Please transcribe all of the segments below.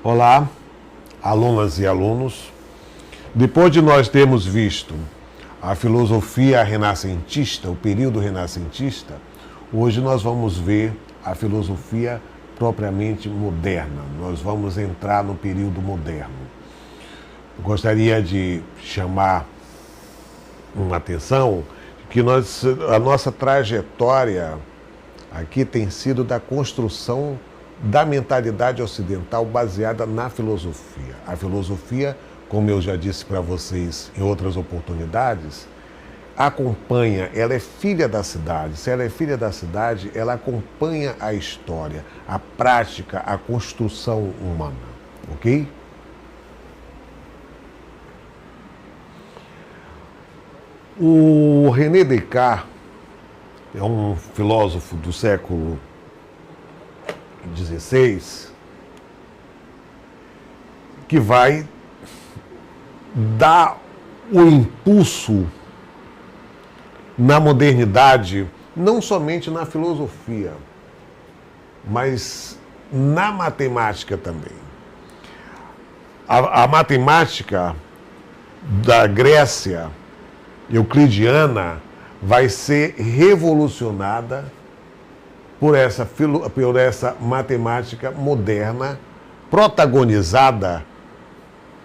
Olá, alunas e alunos. Depois de nós termos visto a filosofia renascentista, o período renascentista, hoje nós vamos ver a filosofia propriamente moderna. Nós vamos entrar no período moderno. Eu gostaria de chamar uma atenção que a nossa trajetória aqui tem sido da construção da mentalidade ocidental baseada na filosofia. A filosofia, como eu já disse para vocês em outras oportunidades, acompanha, ela é filha da cidade. Se ela é filha da cidade, ela acompanha a história, a prática, a construção humana, ok? O René Descartes é um filósofo do século XVI que vai dar o impulso na modernidade, não somente na filosofia, mas na matemática também. A matemática da Grécia euclidiana vai ser revolucionada por essa matemática moderna, protagonizada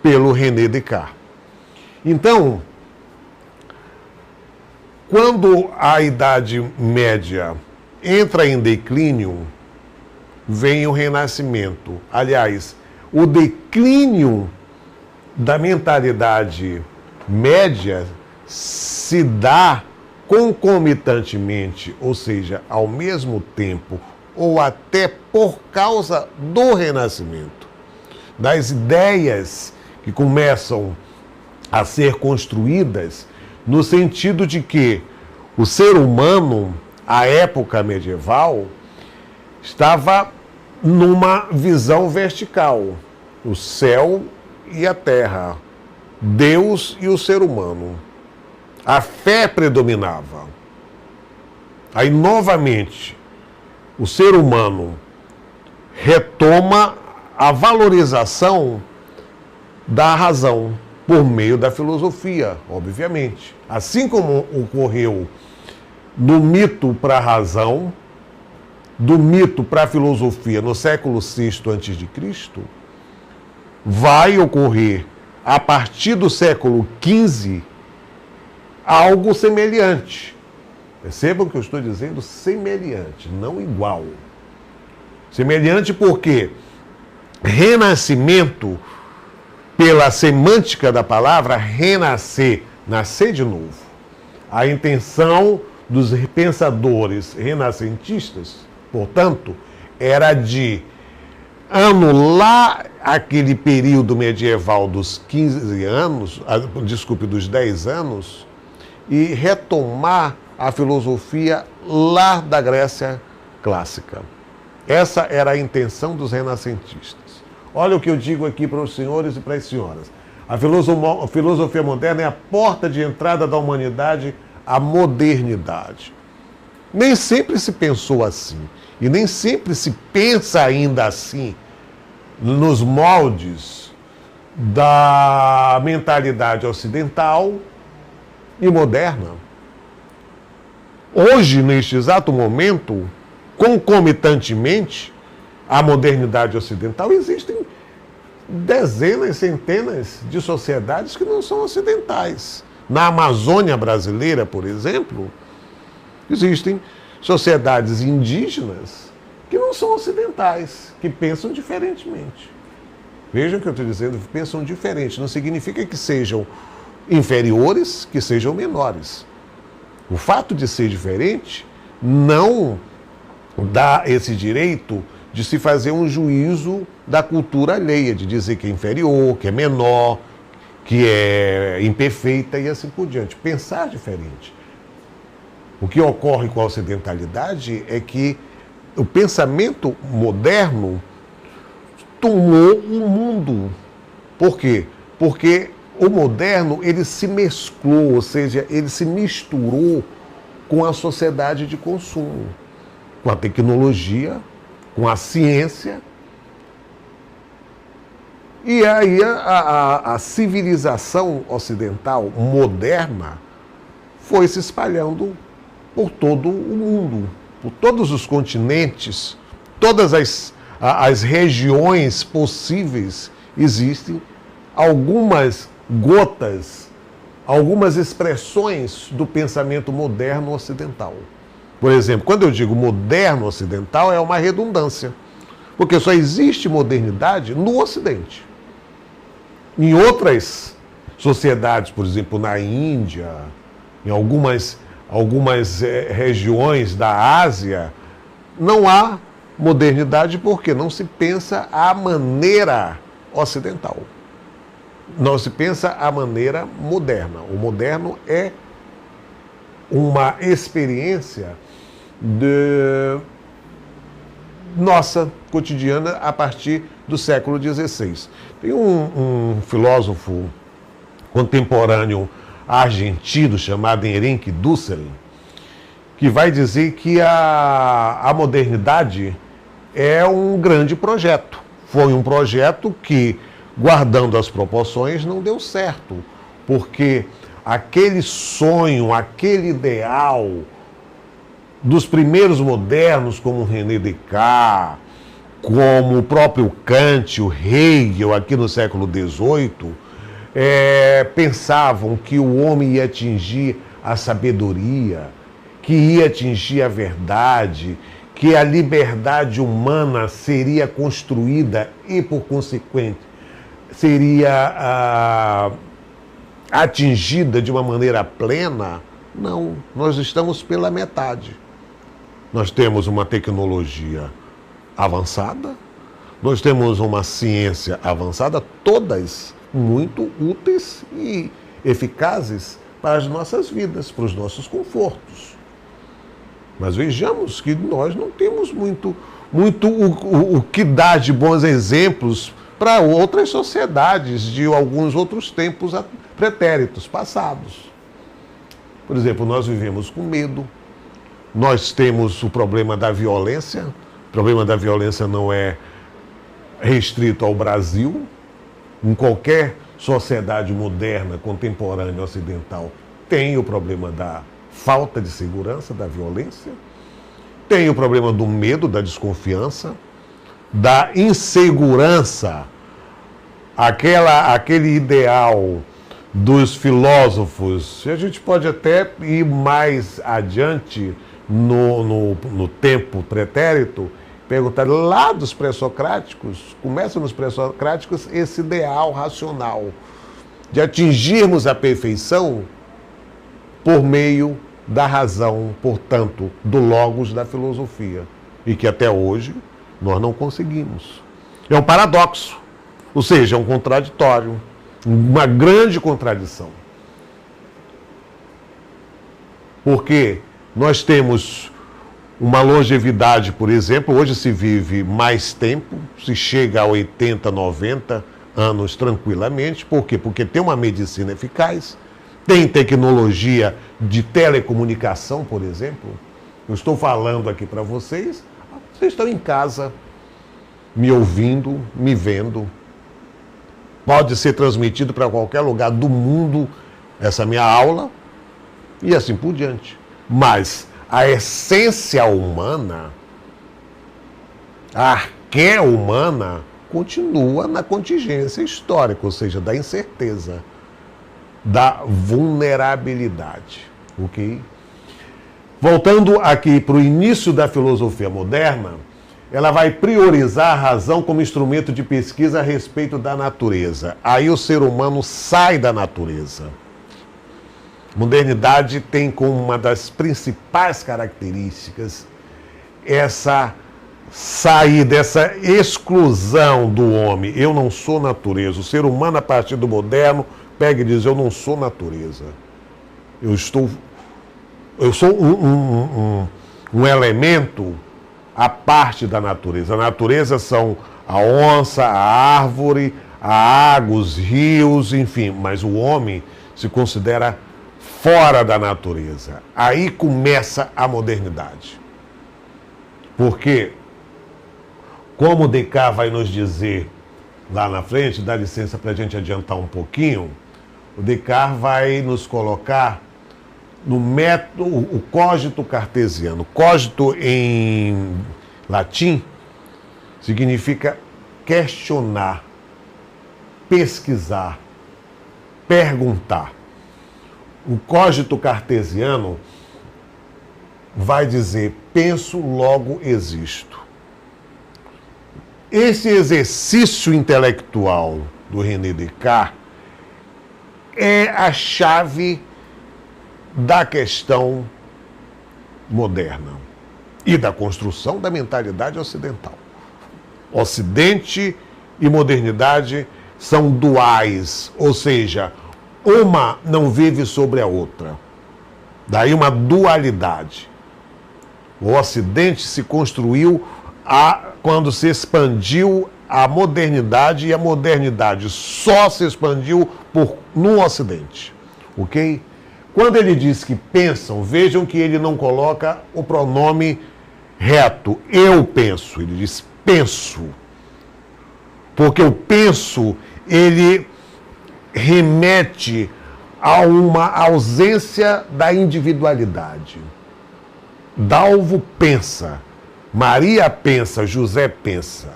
pelo René Descartes. Então, quando a Idade Média entra em declínio, vem o Renascimento. Aliás, o declínio da mentalidade média se dá concomitantemente, ou seja, ao mesmo tempo, ou até por causa do Renascimento, das ideias que começam a ser construídas no sentido de que o ser humano, à época medieval, estava numa visão vertical, o céu e a terra, Deus e o ser humano. A fé predominava. Aí, novamente, o ser humano retoma a valorização da razão por meio da filosofia, obviamente. Assim como ocorreu do mito para a razão, do mito para a filosofia no século VI a.C., vai ocorrer, a partir do século XV, algo semelhante. Percebam que eu estou dizendo semelhante, não igual. Semelhante porque renascimento, pela semântica da palavra, renascer, nascer de novo. A intenção dos pensadores renascentistas, portanto, era de anular aquele período medieval dos 15 anos, dos 10 anos, e retomar a filosofia lá da Grécia clássica. Essa era a intenção dos renascentistas. Olha o que eu digo aqui para os senhores e para as senhoras. A filosofia moderna é a porta de entrada da humanidade à modernidade. Nem sempre se pensou assim, e nem sempre se pensa ainda assim, nos moldes da mentalidade ocidental e moderna. Hoje, neste exato momento, concomitantemente à modernidade ocidental, existem dezenas, centenas de sociedades que não são ocidentais. Na Amazônia brasileira, por exemplo, existem sociedades indígenas que não são ocidentais, que pensam diferentemente. Vejam o que eu estou dizendo, pensam diferente. Não significa que sejam inferiores, que sejam menores. O fato de ser diferente não dá esse direito de se fazer um juízo da cultura alheia, de dizer que é inferior, que é menor, que é imperfeita e assim por diante. Pensar diferente. O que ocorre com a ocidentalidade é que o pensamento moderno tomou o mundo. Por quê? Porque o moderno, ele se mesclou, ou seja, ele se misturou com a sociedade de consumo, com a tecnologia, com a ciência, E aí a civilização ocidental moderna foi se espalhando por todo o mundo, por todos os continentes, todas as regiões possíveis. Existem algumas gotas, algumas expressões do pensamento moderno ocidental. Por exemplo, quando eu digo moderno ocidental, é uma redundância, porque só existe modernidade no Ocidente. Em outras sociedades, por exemplo, na Índia, em algumas regiões da Ásia, não há modernidade porque não se pensa a maneira ocidental. Não se pensa a maneira moderna. O moderno é uma experiência nossa, cotidiana, a partir do século XVI. Tem um filósofo contemporâneo argentino chamado Henrique Dussel, que vai dizer que a modernidade é um grande projeto. Foi um projeto que, guardando as proporções, não deu certo, porque aquele sonho, aquele ideal dos primeiros modernos, como René Descartes, como o próprio Kant, o Hegel, aqui no século XVIII, pensavam que o homem ia atingir a sabedoria, que ia atingir a verdade, que a liberdade humana seria construída e, por consequente, seria atingida de uma maneira plena. Não, nós estamos pela metade. Nós temos uma tecnologia avançada, nós temos uma ciência avançada, todas muito úteis e eficazes para as nossas vidas, para os nossos confortos. Mas vejamos que nós não temos muito o que dar de bons exemplos para outras sociedades de alguns outros tempos pretéritos, passados. Por exemplo, nós vivemos com medo, nós temos o problema da violência. O problema da violência não é restrito ao Brasil. Em qualquer sociedade moderna, contemporânea, ocidental, tem o problema da falta de segurança, da violência, tem o problema do medo, da desconfiança, da insegurança, aquele ideal dos filósofos. E a gente pode até ir mais adiante no tempo pretérito, perguntar lá dos pré-socráticos, começa nos pré-socráticos esse ideal racional de atingirmos a perfeição por meio da razão, portanto, do logos da filosofia, e que até hoje nós não conseguimos. É um paradoxo, ou seja, é um contraditório, uma grande contradição. Porque nós temos uma longevidade, por exemplo, hoje se vive mais tempo, se chega a 80, 90 anos tranquilamente. Por quê? Porque tem uma medicina eficaz, tem tecnologia de telecomunicação, por exemplo. Eu estou falando aqui para vocês, vocês estão em casa, me ouvindo, me vendo. Pode ser transmitido para qualquer lugar do mundo essa minha aula e assim por diante. Mas a essência humana, a arqué humana, continua na contingência histórica, ou seja, da incerteza, da vulnerabilidade. Ok? Voltando aqui para o início da filosofia moderna, ela vai priorizar a razão como instrumento de pesquisa a respeito da natureza. Aí o ser humano sai da natureza. Modernidade tem como uma das principais características essa saída, essa exclusão do homem. Eu não sou natureza. O ser humano, a partir do moderno, pega e diz: eu não sou natureza. Eu sou um elemento à parte da natureza. A natureza são a onça, a árvore, a água, os rios, enfim. Mas o homem se considera fora da natureza. Aí começa a modernidade. Porque, como Descartes vai nos dizer lá na frente, dá licença para a gente adiantar um pouquinho, o Descartes vai nos colocar no método, o cogito cartesiano. Cogito em latim significa questionar, pesquisar, perguntar. O cogito cartesiano vai dizer: penso, logo existo. Esse exercício intelectual do René Descartes é a chave da questão moderna e da construção da mentalidade ocidental. Ocidente e modernidade são duais, ou seja, uma não vive sobre a outra. Daí uma dualidade. O Ocidente se construiu quando se expandiu a modernidade, e a modernidade só se expandiu no Ocidente. Ok? Quando ele diz que pensam, vejam que ele não coloca o pronome reto. Eu penso. Ele diz penso. Porque o penso, ele remete a uma ausência da individualidade. Dalvo pensa, Maria pensa, José pensa.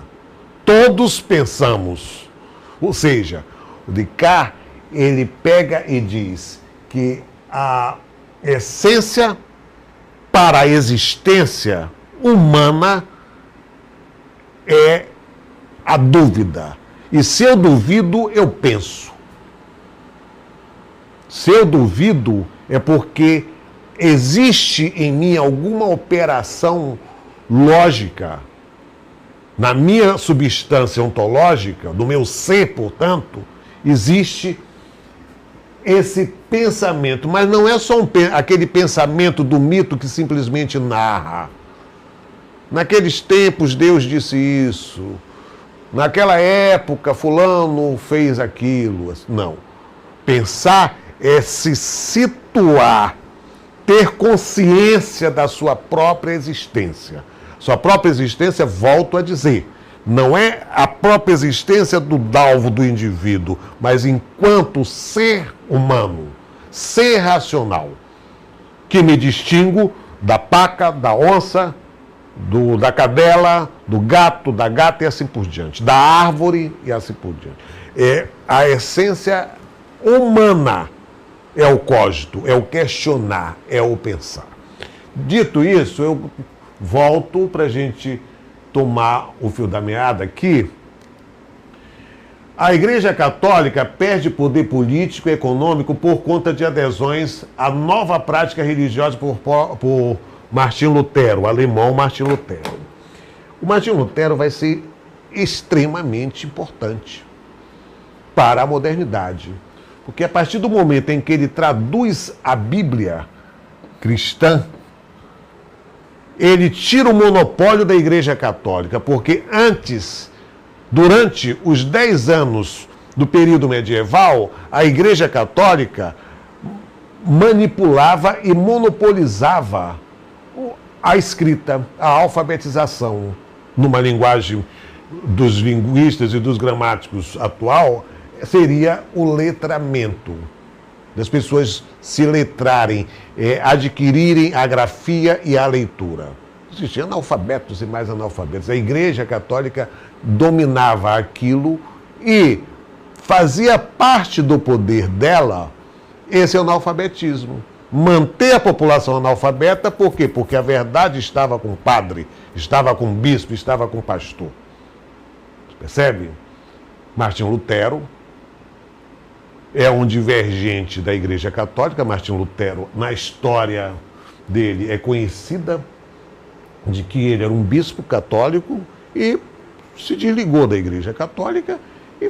Todos pensamos. Ou seja, o Descartes, ele pega e diz que a essência para a existência humana é a dúvida. E se eu duvido, eu penso. Se eu duvido, é porque existe em mim alguma operação lógica, na minha substância ontológica, no meu ser, portanto, existe esse pensamento. Mas não é só aquele pensamento do mito que simplesmente narra. Naqueles tempos Deus disse isso. Naquela época fulano fez aquilo. Não. Pensar é se situar, ter consciência da sua própria existência. Sua própria existência, volto a dizer, não é a própria existência do dalvo do indivíduo, mas enquanto ser humano, ser racional, que me distingo da paca, da onça, da cadela, do gato, da gata e assim por diante, da árvore e assim por diante. É a essência humana, é o cogito, é o questionar, é o pensar. Dito isso, eu volto para a gente tomar o fio da meada aqui. A Igreja Católica perde poder político e econômico por conta de adesões à nova prática religiosa por Martinho Lutero, o alemão Martinho Lutero. O Martinho Lutero vai ser extremamente importante para a modernidade. Porque a partir do momento em que ele traduz a Bíblia cristã, ele tira o monopólio da Igreja Católica, porque durante os 10 anos do período medieval, a Igreja Católica manipulava e monopolizava a escrita, a alfabetização, numa linguagem dos linguistas e dos gramáticos atual, seria o letramento. Das pessoas se letrarem, adquirirem a grafia e a leitura. Existiam analfabetos e mais analfabetos. A Igreja Católica dominava aquilo e fazia parte do poder dela esse analfabetismo. Manter a população analfabeta, por quê? Porque a verdade estava com o padre, estava com o bispo, estava com o pastor. Percebe? Martinho Lutero é um divergente da Igreja Católica. Martinho Lutero, na história dele, é conhecida de que ele era um bispo católico e se desligou da Igreja Católica e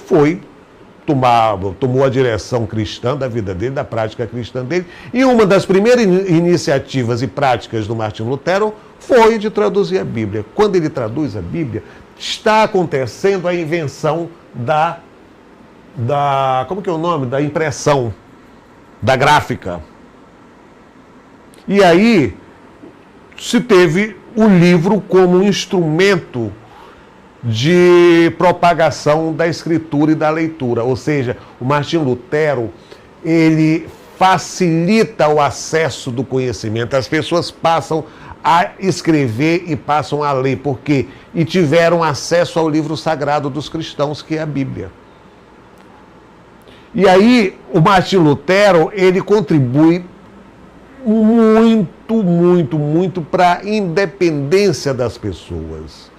tomou a direção cristã da vida dele, da prática cristã dele. E uma das primeiras iniciativas e práticas do Martinho Lutero foi de traduzir a Bíblia. Quando ele traduz a Bíblia, está acontecendo a invenção como que é o nome? Da impressão, da gráfica. E aí se teve o livro como um instrumento de propagação da escritura e da leitura. Ou seja, o Martinho Lutero, ele facilita o acesso do conhecimento. As pessoas passam a escrever e passam a ler. Por quê? E tiveram acesso ao livro sagrado dos cristãos, que é a Bíblia. E aí, o Martinho Lutero, ele contribui muito para a independência das pessoas.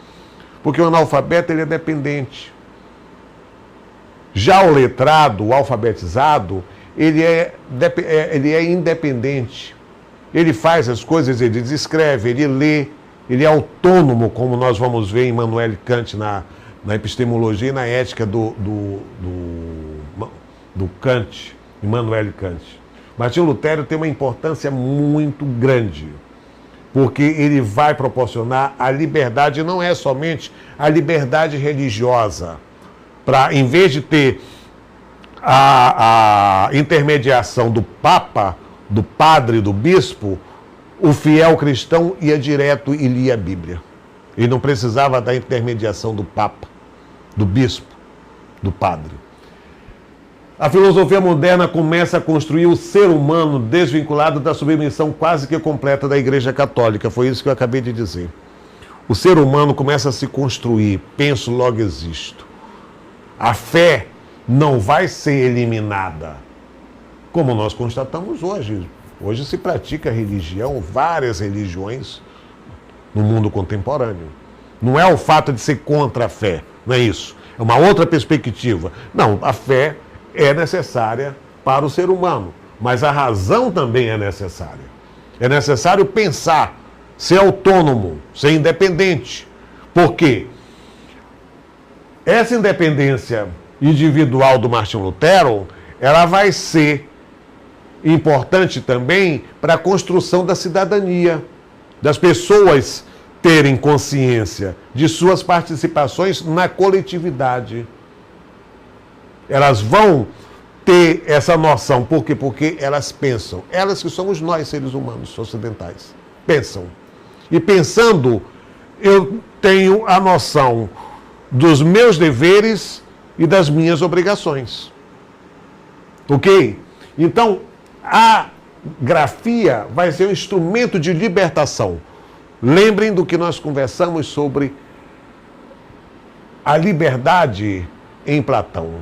Porque o analfabeto, ele é dependente. Já o letrado, o alfabetizado, ele é independente. Ele faz as coisas, ele escreve, ele lê, ele é autônomo, como nós vamos ver em Immanuel Kant na epistemologia e na ética do Kant, Immanuel Kant. Martinho Lutero tem uma importância muito grande, porque ele vai proporcionar a liberdade, não é somente a liberdade religiosa, para, em vez de ter a intermediação do Papa, do padre, do bispo, o fiel cristão ia direto e lia a Bíblia. Ele não precisava da intermediação do Papa, do bispo, do padre. A filosofia moderna começa a construir o ser humano desvinculado da submissão quase que completa da Igreja Católica. Foi isso que eu acabei de dizer. O ser humano começa a se construir. Penso, logo existo. A fé não vai ser eliminada, como nós constatamos hoje. Hoje se pratica religião, várias religiões no mundo contemporâneo. Não é o fato de ser contra a fé, não é isso. É uma outra perspectiva. Não, a fé é necessária para o ser humano, mas a razão também é necessária. É necessário pensar, ser autônomo, ser independente. Por quê? Essa independência individual do Martinho Lutero, ela vai ser importante também para a construção da cidadania, das pessoas terem consciência de suas participações na coletividade. Elas vão ter essa noção. Por quê? Porque elas pensam. Elas que somos nós, seres humanos ocidentais. Pensam. E pensando, eu tenho a noção dos meus deveres e das minhas obrigações. Ok? Então, a grafia vai ser um instrumento de libertação. Lembrem do que nós conversamos sobre a liberdade em Platão.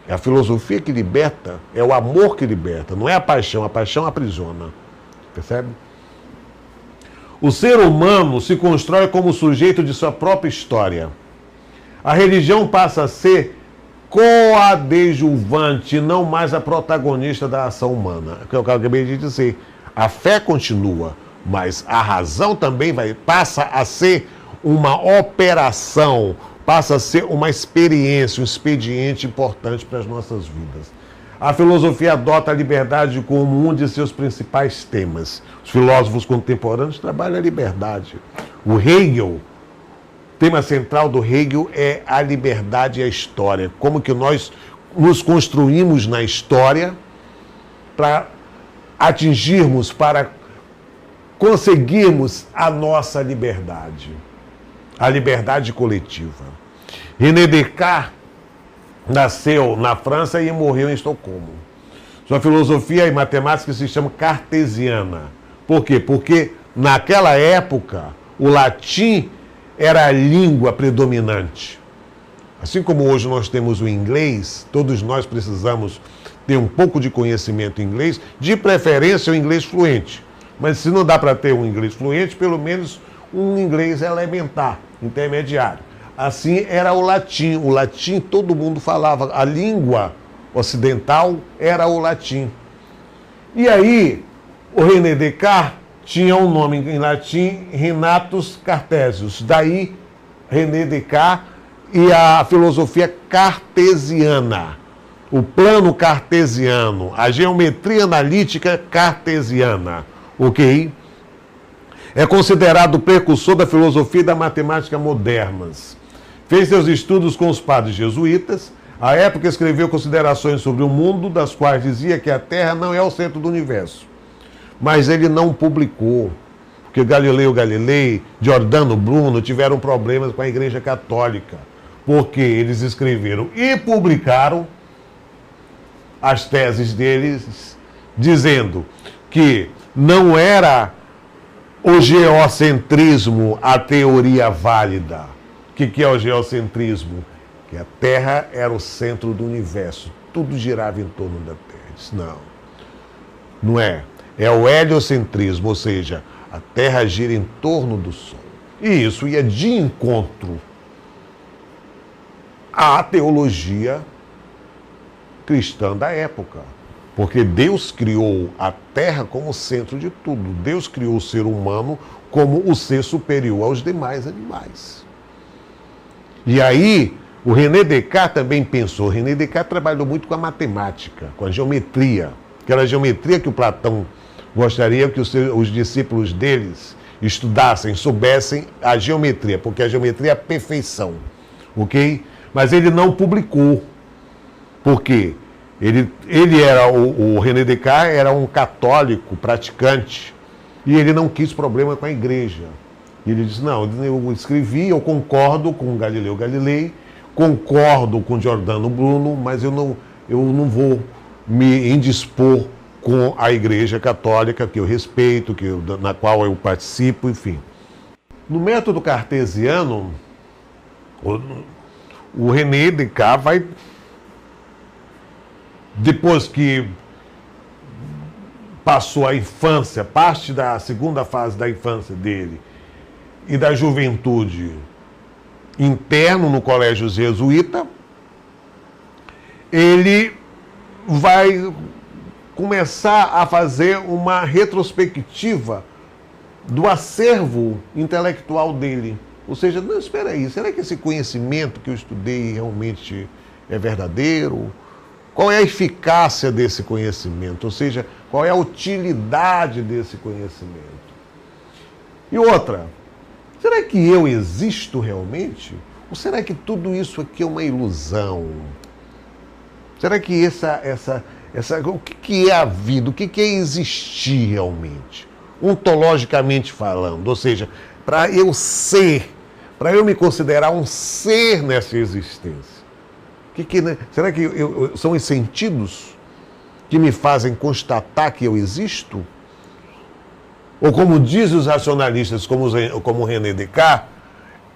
É a filosofia que liberta, é o amor que liberta, não é a paixão aprisiona. Percebe? O ser humano se constrói como sujeito de sua própria história. A religião passa a ser coadjuvante, não mais a protagonista da ação humana. É o que eu acabei de dizer. A fé continua, mas a razão também passa a ser uma operação, passa a ser uma experiência, um expediente importante para as nossas vidas. A filosofia adota a liberdade como um de seus principais temas. Os filósofos contemporâneos trabalham a liberdade. O Hegel, o tema central do Hegel é a liberdade e a história. Como que nós nos construímos na história para atingirmos, para conseguirmos a nossa liberdade. A liberdade coletiva. René Descartes nasceu na França e morreu em Estocolmo. Sua filosofia e matemática se chama cartesiana. Por quê? Porque naquela época o latim era a língua predominante. Assim como hoje nós temos o inglês, todos nós precisamos ter um pouco de conhecimento em inglês, de preferência o inglês fluente. Mas se não dá para ter um inglês fluente, pelo menos um inglês elementar, intermediário. Assim era o latim. O latim todo mundo falava. A língua ocidental era o latim. E aí, o René Descartes tinha um nome em latim, Renatus Cartesius. Daí, René Descartes e a filosofia cartesiana. O plano cartesiano, a geometria analítica cartesiana. Ok? É considerado o precursor da filosofia e da matemática modernas. Fez seus estudos com os padres jesuítas. À época escreveu considerações sobre o mundo, das quais dizia que a Terra não é o centro do universo. Mas ele não publicou. porque Galileu Galilei, Giordano Bruno tiveram problemas com a Igreja Católica, porque eles escreveram e publicaram as teses deles, dizendo que não era o geocentrismo a teoria válida. O que é o geocentrismo? Que a Terra era o centro do universo. Tudo girava em torno da Terra. Disse, não é. É o heliocentrismo, ou seja, a Terra gira em torno do Sol. E isso ia de encontro à teologia cristã da época. Porque Deus criou a Terra como centro de tudo. Deus criou o ser humano como o ser superior aos demais animais. E aí, o René Descartes também pensou. René Descartes trabalhou muito com a matemática, com a geometria. Aquela geometria que o Platão gostaria que os discípulos deles estudassem, soubessem a geometria, porque a geometria é a perfeição. Ok? Mas ele não publicou. Por quê? Ele era, o René Descartes era um católico praticante e ele não quis problema com a igreja. E ele disse, não, eu escrevi, eu concordo com Galileu Galilei, concordo com Giordano Bruno, mas eu não vou me indispor com a igreja católica, que eu respeito, na qual eu participo, enfim. No método cartesiano, o René Descartes vai... Depois que passou a infância, parte da segunda fase da infância dele e da juventude interno no colégio jesuíta, ele vai começar a fazer uma retrospectiva do acervo intelectual dele. Ou seja, não, espera aí, será que esse conhecimento que eu estudei realmente é verdadeiro? Qual é a eficácia desse conhecimento? Ou seja, qual é a utilidade desse conhecimento? E outra, será que eu existo realmente? Ou será que tudo isso aqui é uma ilusão? Será que o que é a vida? O que é existir realmente? Ontologicamente falando, ou seja, para eu ser, para eu me considerar um ser nessa existência. Será que são os sentidos que me fazem constatar que eu existo? Ou como dizem os racionalistas, como René Descartes,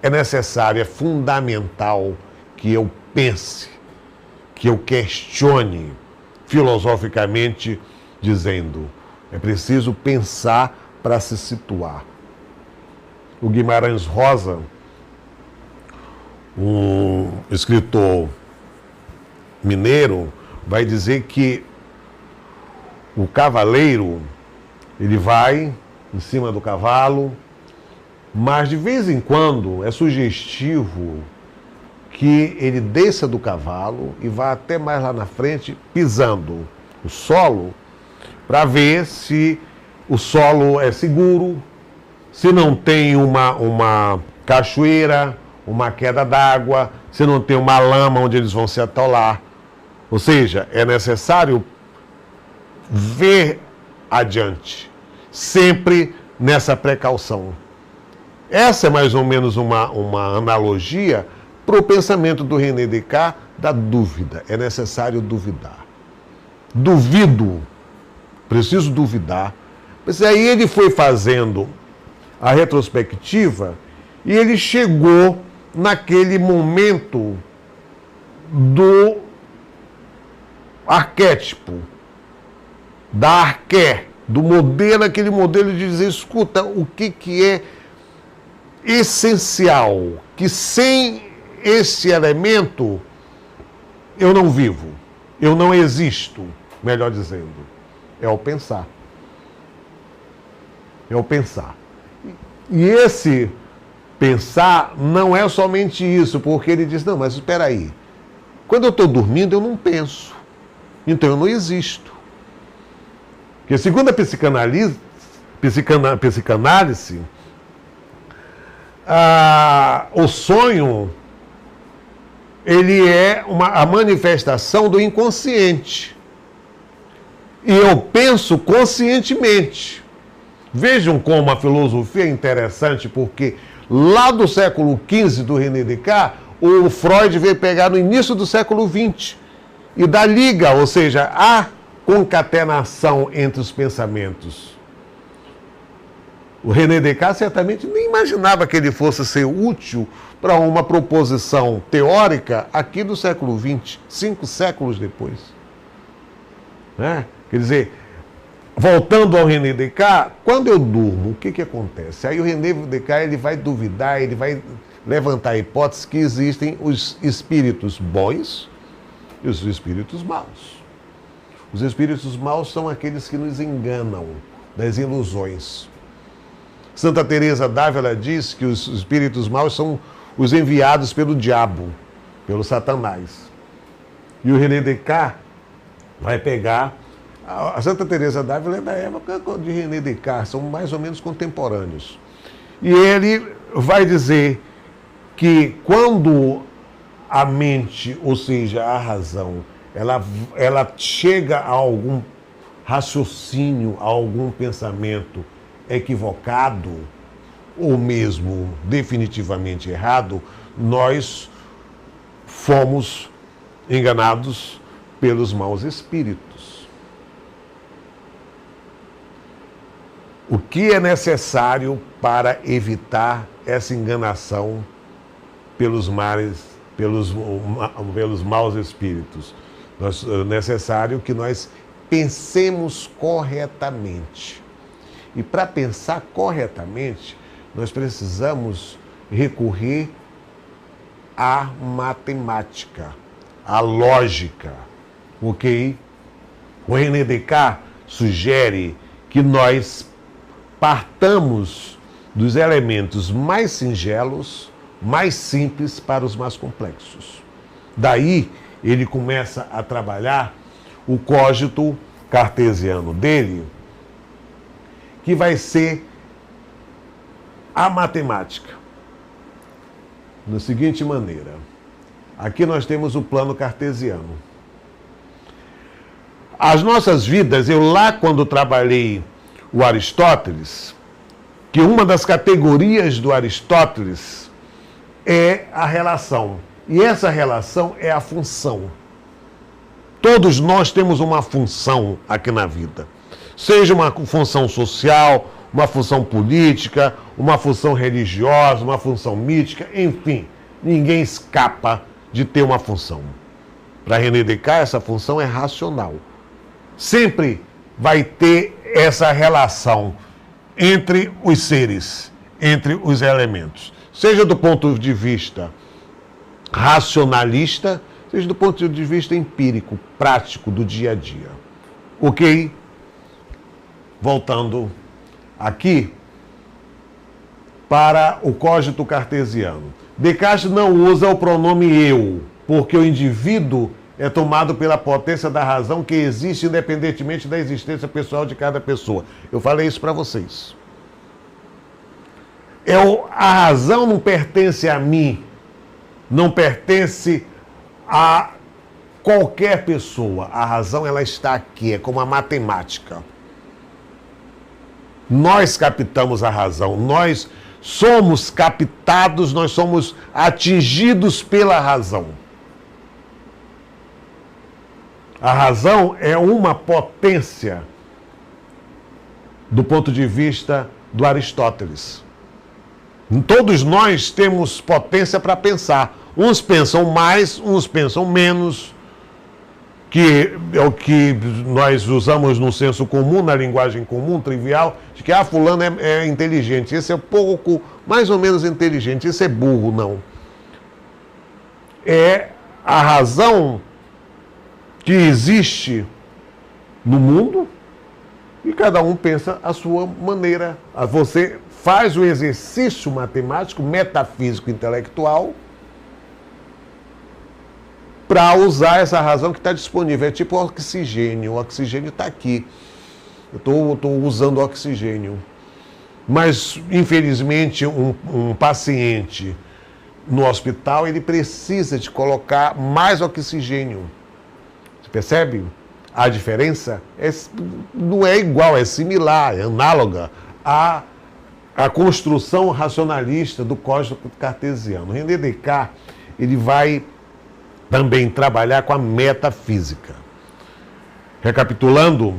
é necessário, é fundamental que eu pense, que eu questione filosoficamente, dizendo, é preciso pensar para se situar. O Guimarães Rosa, um escritor mineiro, vai dizer que o cavaleiro, ele vai em cima do cavalo, mas de vez em quando é sugestivo que ele desça do cavalo e vá até mais lá na frente, pisando o solo, para ver se o solo é seguro, se não tem uma cachoeira, uma queda d'água, se não tem uma lama onde eles vão se atolar. Ou seja, é necessário ver adiante, sempre nessa precaução. Essa é mais ou menos uma analogia para o pensamento do René Descartes da dúvida. É necessário duvidar. Duvido, preciso duvidar. Mas aí ele foi fazendo a retrospectiva e ele chegou naquele momento do arquétipo, da arqué, do modelo, aquele modelo de dizer, escuta, o que é essencial, que sem esse elemento eu não vivo, eu não existo, melhor dizendo, é o pensar. É o pensar. E esse pensar não é somente isso, porque ele diz, não, mas espera aí, quando eu estou dormindo eu não penso, então eu não existo. Porque segundo a psicanálise, o sonho, ele é a manifestação do inconsciente. E eu penso conscientemente. Vejam como a filosofia é interessante, porque lá do século XV do René Descartes, o Freud veio pegar no início do século XX e dá liga, ou seja, a concatenação entre os pensamentos. O René Descartes certamente nem imaginava que ele fosse ser útil para uma proposição teórica aqui do século XX, 5 séculos depois. Né? Quer dizer, voltando ao René Descartes, quando eu durmo, o que acontece? Aí o René Descartes ele vai duvidar, ele vai levantar a hipótese que existem os espíritos bons e os espíritos maus. Os espíritos maus são aqueles que nos enganam, das ilusões. Santa Teresa d'Ávila diz que os espíritos maus são os enviados pelo diabo, pelo Satanás. E o René Descartes vai pegar... A Santa Teresa d'Ávila é da época de René Descartes, são mais ou menos contemporâneos. E ele vai dizer que quando a mente, ou seja, a razão, ela chega a algum raciocínio, a algum pensamento equivocado, ou mesmo definitivamente errado, nós fomos enganados pelos maus espíritos. O que é necessário para evitar essa enganação pelos maus espíritos? É necessário que nós pensemos corretamente. E para pensar corretamente, nós precisamos recorrer à matemática, à lógica. Ok? O René Descartes sugere que nós partamos dos elementos mais singelos, mais simples para os mais complexos. Daí ele começa a trabalhar o cógito cartesiano dele, que vai ser a matemática. Da seguinte maneira, aqui nós temos o plano cartesiano. As nossas vidas, eu lá quando trabalhei o Aristóteles, que uma das categorias do Aristóteles é a relação. E essa relação é a função. Todos nós temos uma função aqui na vida. Seja uma função social, uma função política, uma função religiosa, uma função mítica, enfim, ninguém escapa de ter uma função. Para René Descartes, essa função é racional. Sempre vai ter essa relação entre os seres, entre os elementos. Seja do ponto de vista racionalista, seja do ponto de vista empírico, prático, do dia a dia. Ok? Voltando aqui para o cógito cartesiano. Descartes não usa o pronome eu, porque o indivíduo é tomado pela potência da razão que existe independentemente da existência pessoal de cada pessoa. Eu falei isso para vocês. A razão não pertence a mim, não pertence a qualquer pessoa. A razão, ela está aqui, é como a matemática. Nós captamos a razão, nós somos captados, nós somos atingidos pela razão. A razão é uma potência do ponto de vista do Aristóteles. Todos nós temos potência para pensar. Uns pensam mais, uns pensam menos, que é o que nós usamos no senso comum, na linguagem comum, trivial, de que fulano é inteligente, esse é pouco, mais ou menos inteligente, esse é burro, não. É a razão que existe no mundo e cada um pensa a sua maneira. Você faz o exercício matemático, metafísico, intelectual para usar essa razão que está disponível. É tipo o oxigênio está aqui. Eu estou usando oxigênio. Mas, infelizmente, um paciente no hospital, ele precisa de colocar mais oxigênio. Você percebe? A diferença não é igual, é similar, é análoga a construção racionalista do código cartesiano. René Descartes, ele vai também trabalhar com a metafísica. Recapitulando,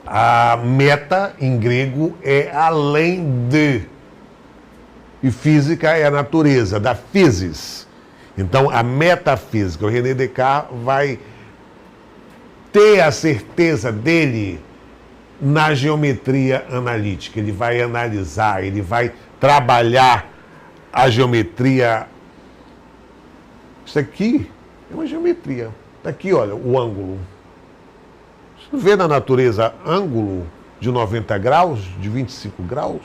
a meta, em grego, é além de. E física é a natureza, da physis. Então, a metafísica, o René Descartes vai ter a certeza dele na geometria analítica. Ele vai analisar, ele vai trabalhar a geometria. Isso aqui é uma geometria. Está aqui, olha, o ângulo. Você não vê na natureza ângulo de 90 graus, de 25 graus?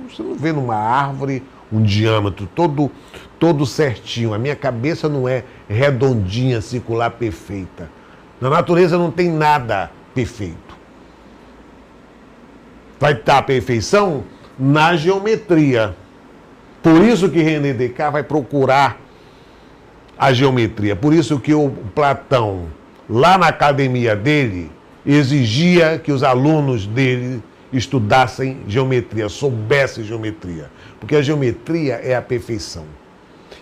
Você não vê numa árvore um diâmetro todo certinho. A minha cabeça não é redondinha, circular, perfeita. Na natureza não tem nada perfeito. Vai estar a perfeição na geometria. Por isso que René Descartes vai procurar a geometria. Por isso que o Platão, lá na academia dele, exigia que os alunos dele estudassem geometria, soubessem geometria. Porque a geometria é a perfeição.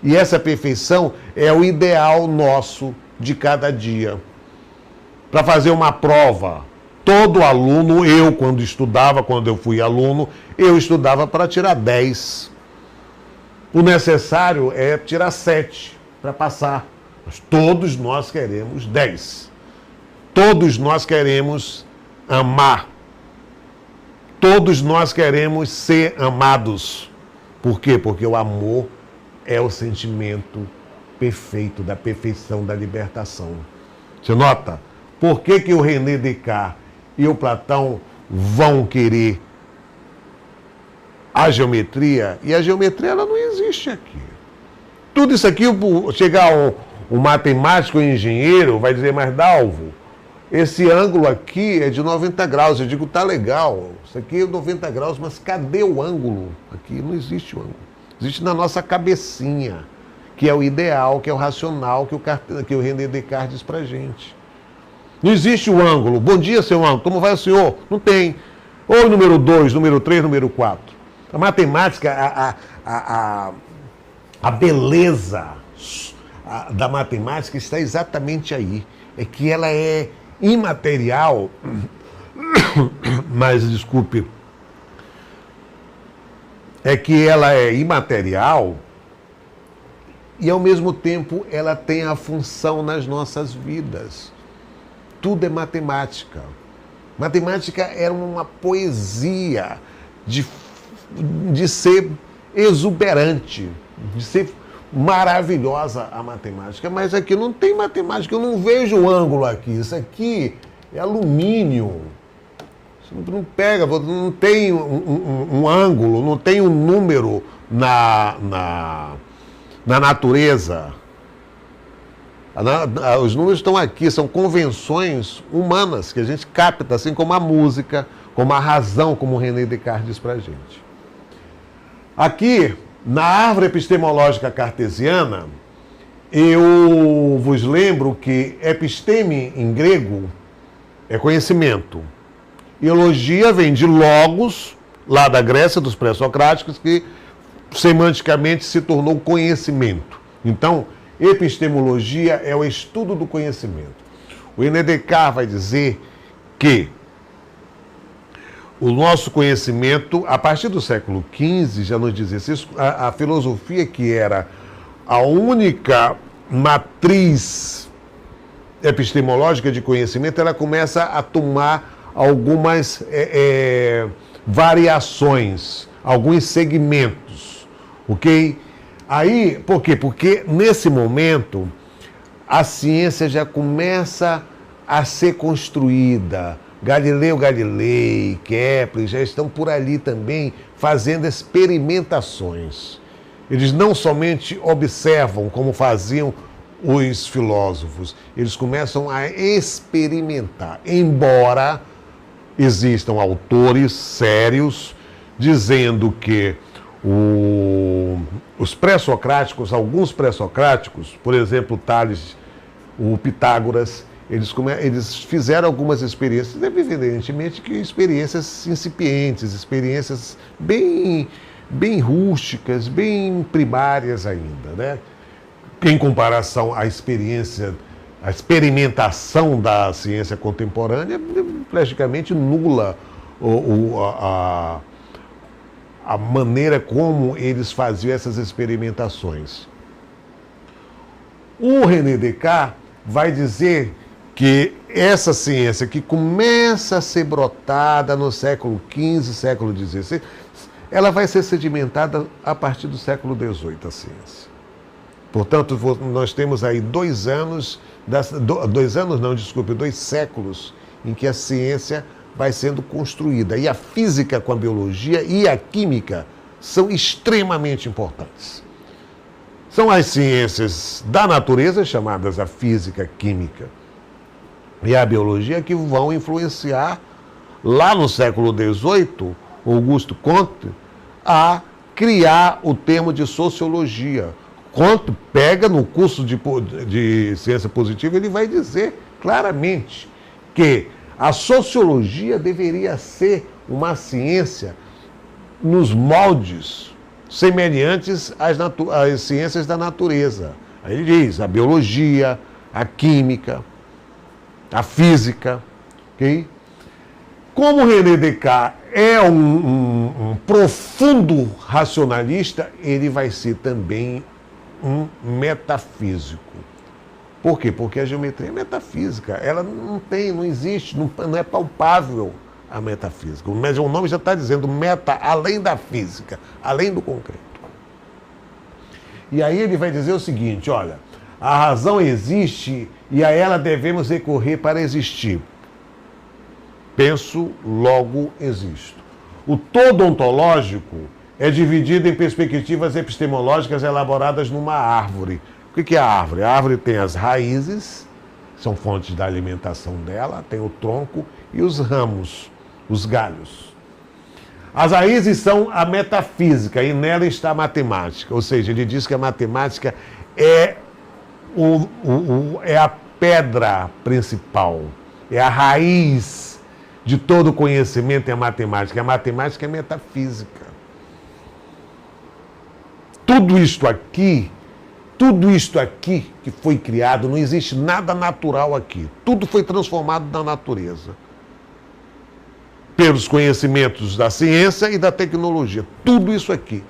E essa perfeição é o ideal nosso de cada dia. Para fazer uma prova, todo aluno, eu quando eu fui aluno, eu estudava para tirar 10. O necessário é tirar 7 para passar. Mas todos nós queremos 10. Todos nós queremos amar. Todos nós queremos ser amados. Por quê? Porque o amor é o sentimento perfeito, da perfeição, da libertação. Você nota? Por que o René Descartes e o Platão vão querer a geometria? E a geometria, ela não existe aqui. Tudo isso aqui, chegar um matemático ou engenheiro, vai dizer, mas Dalvo, esse ângulo aqui é de 90 graus. Eu digo, tá legal, isso aqui é 90 graus, mas cadê o ângulo? Aqui não existe o ângulo. Existe na nossa cabecinha, que é o ideal, que é o racional, que o René Descartes diz pra gente. Não existe o ângulo. Bom dia, seu ângulo. Como vai o senhor? Não tem. Ou número 2, número 3, número 4. A matemática, a beleza da matemática está exatamente aí. É que ela é imaterial, mas, desculpe, é que ela é imaterial e, ao mesmo tempo, ela tem a função nas nossas vidas. Tudo é matemática. Matemática era uma poesia de ser exuberante, de ser maravilhosa a matemática. Mas aqui não tem matemática, eu não vejo o ângulo aqui. Isso aqui é alumínio. Você não pega, não tem um ângulo, não tem um número na natureza. Os números estão aqui, são convenções humanas que a gente capta, assim como a música, como a razão, como o René Descartes diz pra gente. Aqui, na árvore epistemológica cartesiana, eu vos lembro que episteme em grego é conhecimento. E logia vem de logos, lá da Grécia, dos pré-socráticos, que semanticamente se tornou conhecimento. Então, epistemologia é o estudo do conhecimento. O René Descartes vai dizer que o nosso conhecimento, a partir do século XV, já nos dizia isso, a filosofia, que era a única matriz epistemológica de conhecimento, ela começa a tomar algumas variações, alguns segmentos, ok? Aí, por quê? Porque nesse momento a ciência já começa a ser construída. Galileu Galilei, Kepler já estão por ali também fazendo experimentações. Eles não somente observam como faziam os filósofos, eles começam a experimentar, embora existam autores sérios dizendo que os pré-socráticos, alguns pré-socráticos, por exemplo, Tales, o Pitágoras, eles fizeram algumas experiências, evidentemente que experiências incipientes, experiências bem rústicas, bem primárias ainda, né? Em comparação à experiência, a experimentação da ciência contemporânea, praticamente nula a maneira como eles faziam essas experimentações. O René Descartes vai dizer que essa ciência que começa a ser brotada no século XV, século XVI, ela vai ser sedimentada a partir do século XVIII, a ciência. Portanto, nós temos aí 2 séculos em que a ciência vai sendo construída. E a física com a biologia e a química são extremamente importantes. São as ciências da natureza, chamadas a física, química e a biologia, que vão influenciar, lá no século XVIII, Auguste Comte, a criar o termo de sociologia. Comte pega no curso de ciência positiva, ele vai dizer claramente que a sociologia deveria ser uma ciência nos moldes semelhantes às ciências da natureza. Aí ele diz a biologia, a química, a física. Okay? Como René Descartes é um profundo racionalista, ele vai ser também um metafísico. Por quê? Porque a geometria é metafísica. Ela não existe, não é palpável a metafísica. Mas o nome já está dizendo meta, além da física, além do concreto. E aí ele vai dizer o seguinte, olha, a razão existe e a ela devemos recorrer para existir. Penso, logo existo. O todo ontológico é dividido em perspectivas epistemológicas elaboradas numa árvore. O que é a árvore? A árvore tem as raízes, são fontes da alimentação dela, tem o tronco e os ramos, os galhos. As raízes são a metafísica e nela está a matemática. Ou seja, ele diz que a matemática é a pedra principal, é a raiz de todo conhecimento, é a matemática. A matemática é metafísica. Tudo isto aqui que foi criado, não existe nada natural aqui. Tudo foi transformado na natureza. Pelos conhecimentos da ciência e da tecnologia. Tudo isso aqui.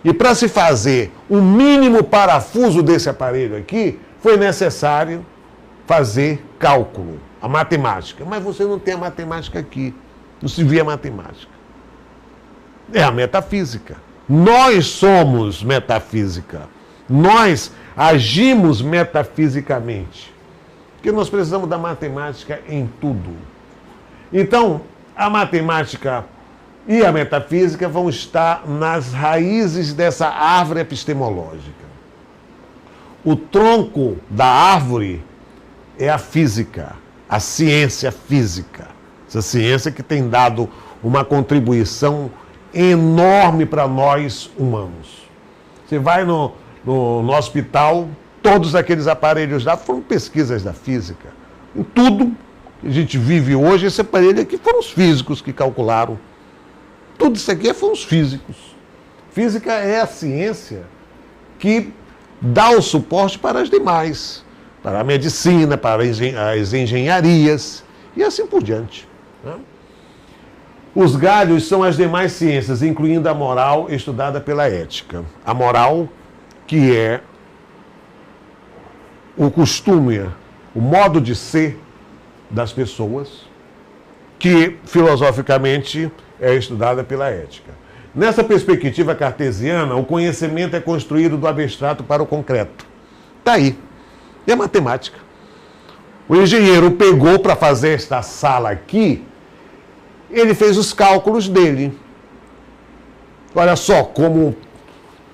E para se fazer o mínimo parafuso desse aparelho aqui, foi necessário fazer cálculo, a matemática. Mas você não tem a matemática aqui. Não se vê a matemática. É a metafísica. Nós somos metafísica. Nós agimos metafisicamente. Porque nós precisamos da matemática em tudo. Então, a matemática e a metafísica vão estar nas raízes dessa árvore epistemológica. O tronco da árvore é a física, a ciência física. Essa ciência que tem dado uma contribuição enorme para nós humanos. Você vai no hospital, todos aqueles aparelhos lá foram pesquisas da física. Em tudo que a gente vive hoje, esse aparelho aqui foram os físicos que calcularam. Tudo isso aqui foram os físicos. Física é a ciência que dá o suporte para as demais, para a medicina, para as engenharias e assim por diante. Né? Os galhos são as demais ciências, incluindo a moral estudada pela ética. A moral, que é o costume, o modo de ser das pessoas, que filosoficamente é estudada pela ética. Nessa perspectiva cartesiana, o conhecimento é construído do abstrato para o concreto. Está aí. E a matemática. O engenheiro pegou para fazer esta sala aqui, ele fez os cálculos dele. Olha só como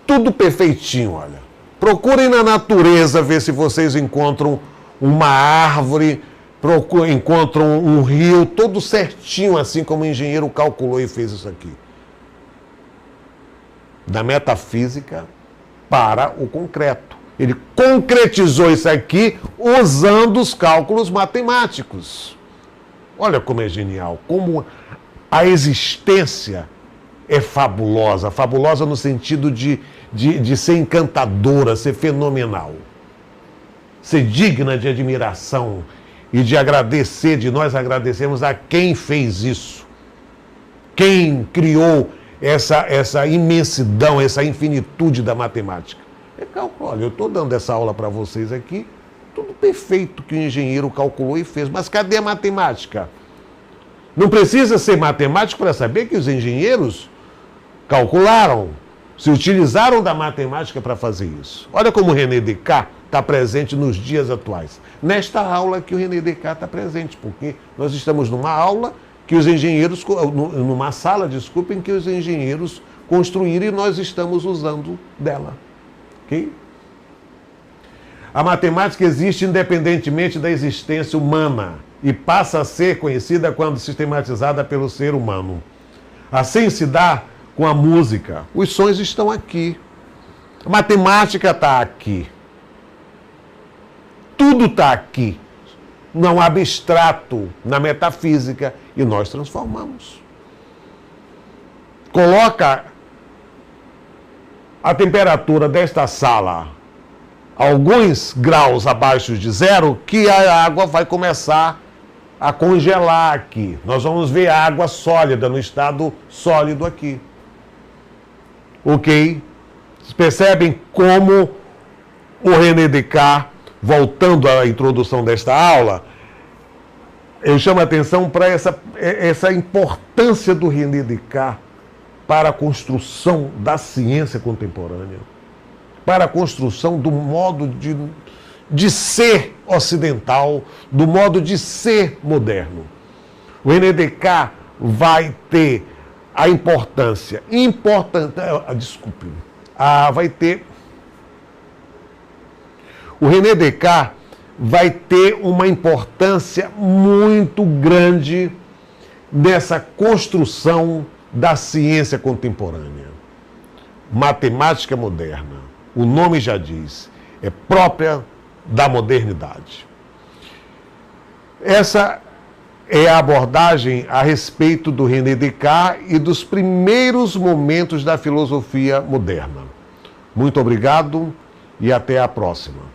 tudo perfeitinho, olha. Procurem na natureza ver se vocês encontram uma árvore, encontram um rio, todo certinho, assim como o engenheiro calculou e fez isso aqui. Da metafísica para o concreto. Ele concretizou isso aqui usando os cálculos matemáticos. Olha como é genial, como a existência é fabulosa. Fabulosa no sentido de ser encantadora, ser fenomenal. Ser digna de admiração e de agradecer, de nós agradecermos a quem fez isso. Quem criou essa imensidão, essa infinitude da matemática. É cálculo. Olha, eu estou dando essa aula para vocês aqui, tudo perfeito que o engenheiro calculou e fez. Mas cadê a matemática? Não precisa ser matemático para saber que os engenheiros calcularam, se utilizaram da matemática para fazer isso. Olha como o René Descartes está presente nos dias atuais. Nesta aula que o René Descartes está presente, porque nós estamos numa aula que os engenheiros, numa sala, desculpem, que os engenheiros construíram e nós estamos usando dela. Ok? A matemática existe independentemente da existência humana e passa a ser conhecida quando sistematizada pelo ser humano. Assim se dá com a música. Os sons estão aqui. A matemática está aqui. Tudo está aqui. Não abstrato, na metafísica, e nós transformamos. Coloca a temperatura desta sala alguns graus abaixo de zero, que a água vai começar a congelar aqui. Nós vamos ver a água sólida, no estado sólido aqui. Ok? Vocês percebem como o René Descartes, voltando à introdução desta aula, eu chamo a atenção para essa importância do René Descartes para a construção da ciência contemporânea, para a construção do modo de ser ocidental, do modo de ser moderno. O René Descartes vai ter a importância, o René Descartes vai ter uma importância muito grande nessa construção da ciência contemporânea. Matemática moderna, o nome já diz, é própria da modernidade. Essa é a abordagem a respeito do René Descartes e dos primeiros momentos da filosofia moderna. Muito obrigado e até a próxima.